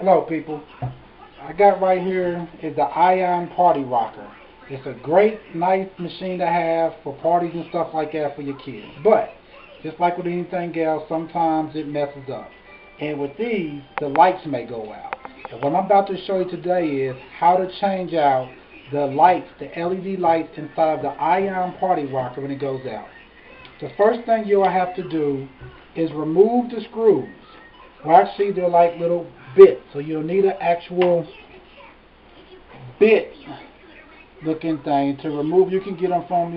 Hello people, I got right here is the Ion Party Rocker. It's a great, nice machine to have for parties and stuff like that for your kids. But, just like with anything else, sometimes it messes up. And with these, the lights may go out. And what I'm about to show you today is how to change out the lights, the LED lights inside of the Ion Party Rocker when it goes out. The first thing you'll have to do is remove the screws. Well, actually, they're like little bits, so you'll need an actual bit looking thing to remove. You can get them from,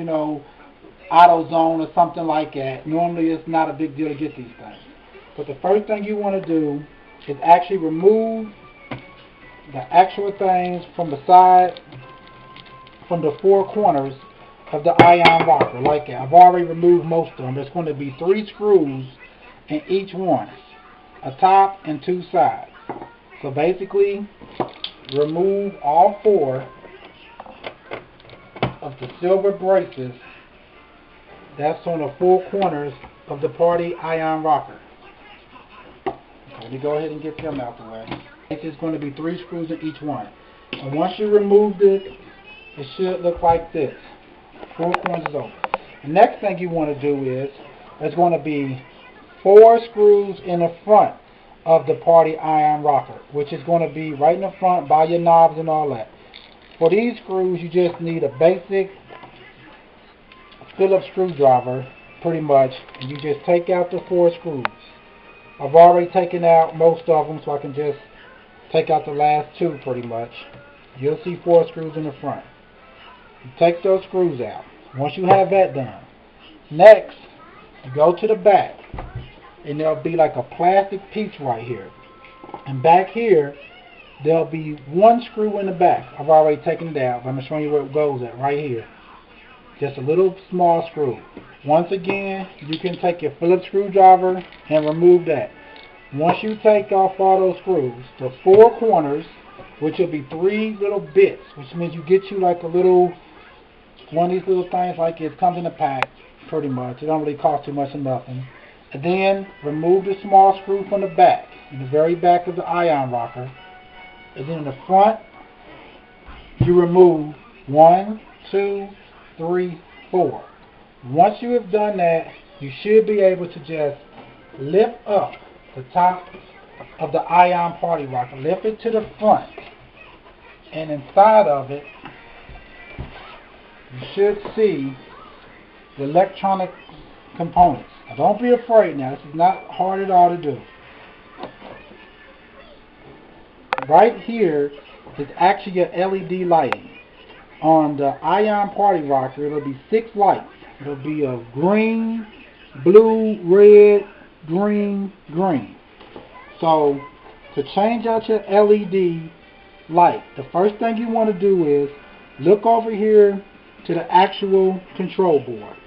AutoZone or something like that. Normally, it's not a big deal to get these things. But the first thing you want to do is actually remove the actual things from the side, from the four corners of the Ion Rocker, like that. I've already removed most of them. There's going to be 3 screws in each one, a top and 2 sides. So basically, remove all 4 of the silver braces that's on the 4 corners of the Party Ion Rocker. Okay, let me go ahead and get them out the way. It's going to be 3 screws in each one. And once you remove it, it should look like this. 4 corners is open. The next thing you want to do is, there's going to be 4 screws in the front of the Party Ion Rocker, which is going to be right in the front by your knobs and all that. For these screws, you just need a basic Phillips screwdriver, pretty much, and you just take out the 4 screws. I've already taken out most of them, so I can just take out the last 2 pretty much. You'll see 4 screws in the front. You take those screws out. Once you have that done, next, you go to the back, and there'll be like a plastic piece right here. And back here, there'll be 1 screw in the back. I've already taken it out, but I'm showing you where it goes at, right here. Just a little small screw. Once again, you can take your Phillips screwdriver and remove that. Once you take off all those screws, the 4 corners, which will be 3 little bits, which means you get you like a little, one of these little things like it comes in a pack, pretty much. It don't really cost too much or nothing. And then remove the small screw from the back, in the very back of the Ion Rocker. And then in the front, you remove 1, 2, 3, 4. Once you have done that, you should be able to just lift up the top of the Ion Party Rocker. Lift it to the front. And inside of it, you should see the electronic components. Now don't be afraid now. This is not hard at all to do. Right here is actually your LED lighting. On the Ion Party Rocker, it'll be 6 lights. It'll be a green, blue, red, green, green. So, to change out your LED light, the first thing you want to do is look over here to the actual control board.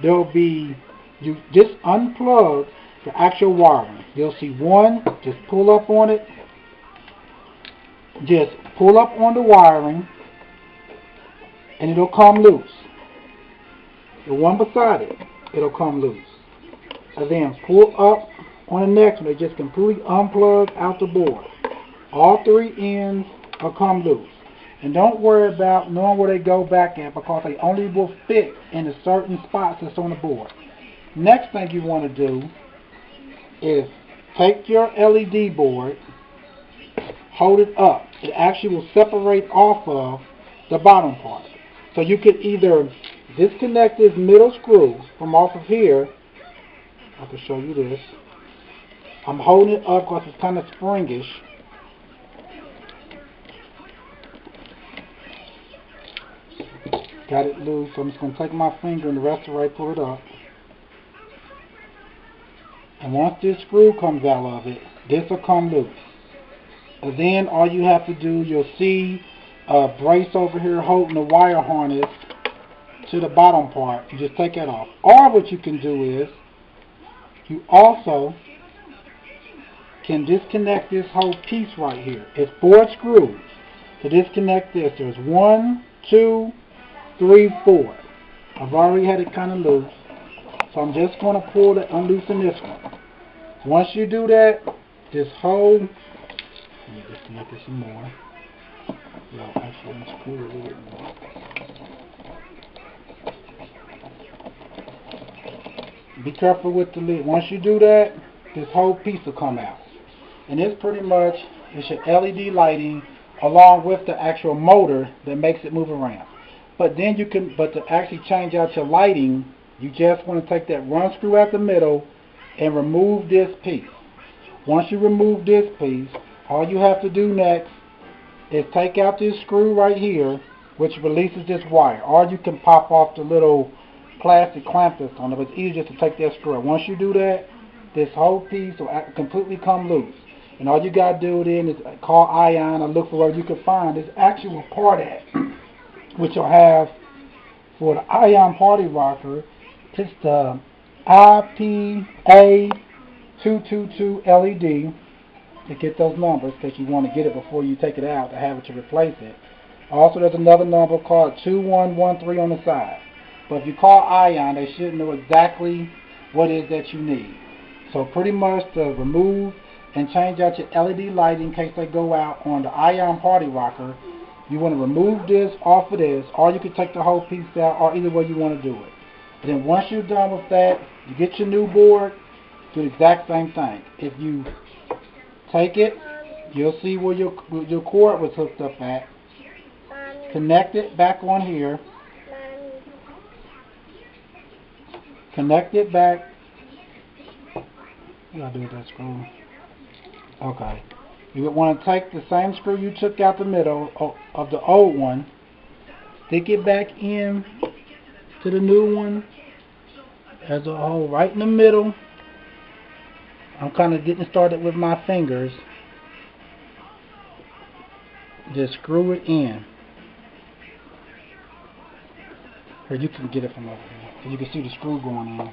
There'll be, you just unplug the actual wiring. You'll see 1, just pull up on it. Just pull up on the wiring, and it'll come loose. The one beside it, it'll come loose. And then pull up on the next one. It just completely unplug out the board. All 3 ends will come loose. And don't worry about knowing where they go back at, because they only will fit in the certain spots that's on the board. Next thing you want to do is take your LED board, hold it up. It actually will separate off of the bottom part. So you could either disconnect this middle screw from off of here. I can show you this. I'm holding it up because it's kind of springish. Got it loose, so I'm just going to take my finger and the rest of the way pull it up. And once this screw comes out of it, this will come loose. And then all you have to do, you'll see a brace over here holding the wire harness to the bottom part. You just take that off. Or what you can do is, you also can disconnect this whole piece right here. It's 4 screws to disconnect this. There's 1, 2, 3, 4. I've already had it kind of loose, so I'm just going to pull it, unloosen this one. Once you do that, this whole Let me disconnect it some more. Well, actually, unscrew it a little bit more. Be careful with the lid. Once you do that, this whole piece will come out. And it's pretty much, it's your LED lighting along with the actual motor that makes it move around. But then you can, but to actually change out your lighting, you just want to take that run screw out the middle and remove this piece. Once you remove this piece, all you have to do next is take out this screw right here, which releases this wire. Or you can pop off the little plastic clamp that's on it, but it's easier just to take that screw out. Once you do that, this whole piece will completely come loose. And all you got to do then is call Ion or look for where you can find this actual part at, which you'll have for the Ion Party Rocker. It's the IPA222 LED. To get those numbers, because you want to get it before you take it out to have it to replace it. Also, there's another number called 2113 on the side. But if you call Ion, they should know exactly what it is that you need. So pretty much to remove and change out your LED lighting in case they go out on the Ion Party Rocker, you want to remove this off of this, or you can take the whole piece out, or either way you want to do it. And then once you're done with that, you get your new board, do the exact same thing. If you take it, you'll see where your cord was hooked up at. Connect it back on here. Connect it back. What do I do with that screw? Okay. You would want to take the same screw you took out the middle of the old one, stick it back in to the new one as a hole right in the middle. I'm kind of getting started with my fingers. Just screw it in. Here, you can get it from over here. So you can see the screw going in.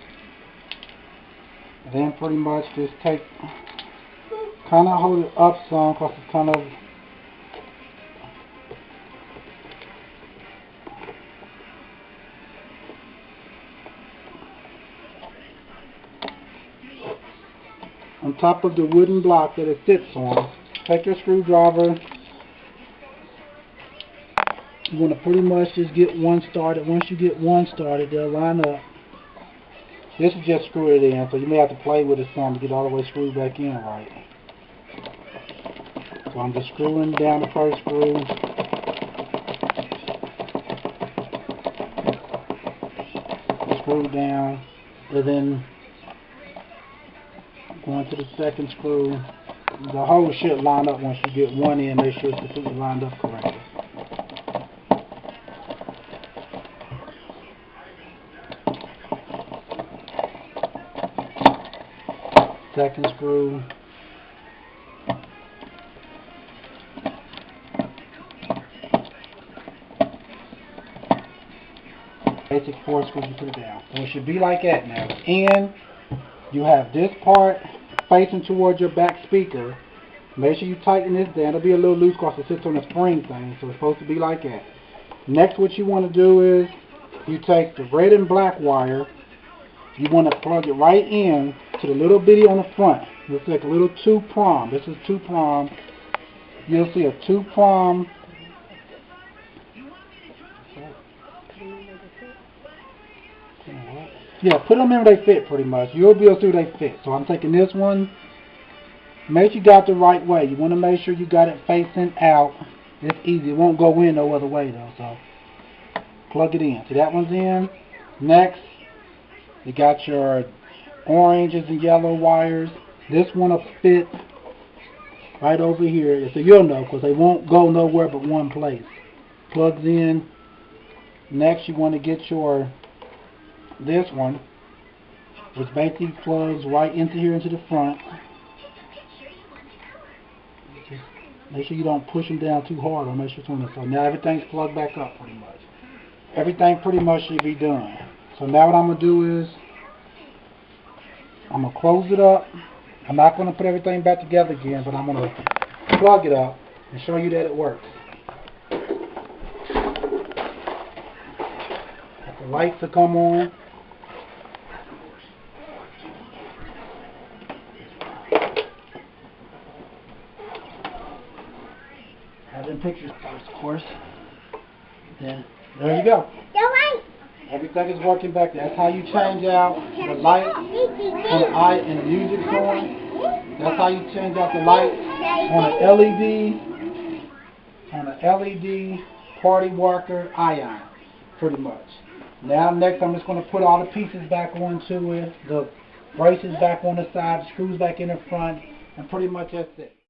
Then pretty much just take, kind of hold it up some because it's kind of, on top of the wooden block that it sits on. Take your screwdriver. You want to pretty much just get one started. Once you get one started, they'll line up. This is just screw it in, so you may have to play with it some to get all the way screwed back in right. So I'm just screwing down the first screw. Screw down, and then going to the second screw. The hole should line up once you get one in. Make sure it's completely lined up correctly. Second screw. Basic 4 screws, you put it down. So it should be like that now. And you have this part facing towards your back speaker. Make sure you tighten this down. It'll be a little loose because it sits on a spring thing, so it's supposed to be like that. Next, what you want to do is you take the red and black wire. You want to plug it right in to the little bitty on the front. Looks like a little 2-prong. This is 2-prong. You'll see a 2-prong. Yeah, put them in where they fit pretty much. You'll be able to see where they fit. So I'm taking this one. Make sure you got the right way. You want to make sure you got it facing out. It's easy. It won't go in no other way though. So plug it in. See, that one's in. Next, you got your oranges and yellow wires. This one will fit right over here. So you'll know because they won't go nowhere but one place. Plugs in. Next, you want to get your this one, which basically plugs right into here into the front. Just make sure you don't push them down too hard or make sure it's on the side. Now everything's plugged back up pretty much. Everything pretty much should be done. So now what I'm going to do is I'm going to close it up. I'm not going to put everything back together again, but I'm going to plug it up and show you that it works. The lights will come on. them pictures first, of course. Then, there you go. Everything is working back there. That's how you change out the light on the eye and the music's on. That's how you change out the light on an LED party worker ion, pretty much. Now next I'm just going to put all the pieces back onto it, the braces back on the side, the screws back in the front, and pretty much that's it.